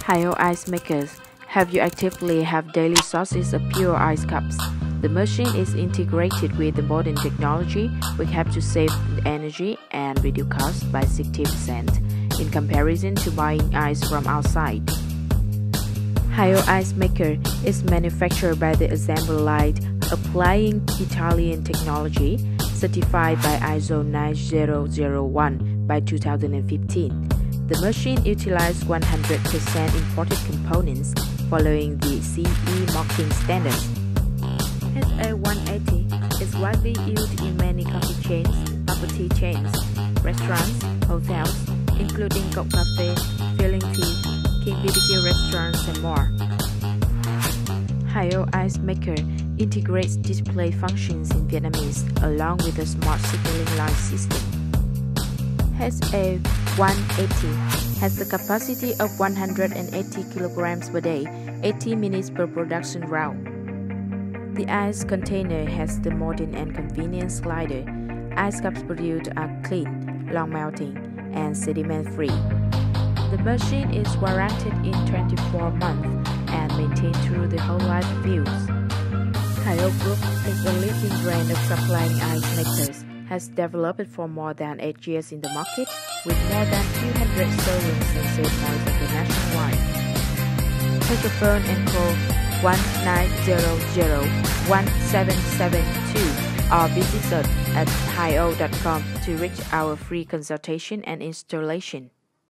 Hyo ice makers. Have you actively have daily sources of pure ice cups? The machine is integrated with the modern technology, which helps to save energy and reduce costs by 60% in comparison to buying ice from outside. Hyo Ice Maker is manufactured by the assembly line applying Italian technology, certified by ISO 9001 by 2015. The machine utilizes 100% imported components following the CE marking standards. SA180 is widely used in many coffee chains, property chains, restaurants, hotels, including Cong Cafe, Feeling Tea, King BBQ restaurants, and more. Hyo Ice Maker integrates display functions in Vietnamese along with a smart signaling light system. SA180 has the capacity of 180 kilograms per day, 80 minutes per production round. The ice container has the modern and convenient slider. Ice cups produced are clean, long-melting, and sediment-free. The machine is warranted in 24 months and maintained through the whole life views. Hyo Group is a leading brand of supplying ice makers, has developed for more than 8 years in the market with more than 200 showrooms and sales points nationwide. Take a phone and call 1900-1772 or visit us at hyo.com to reach our free consultation and installation.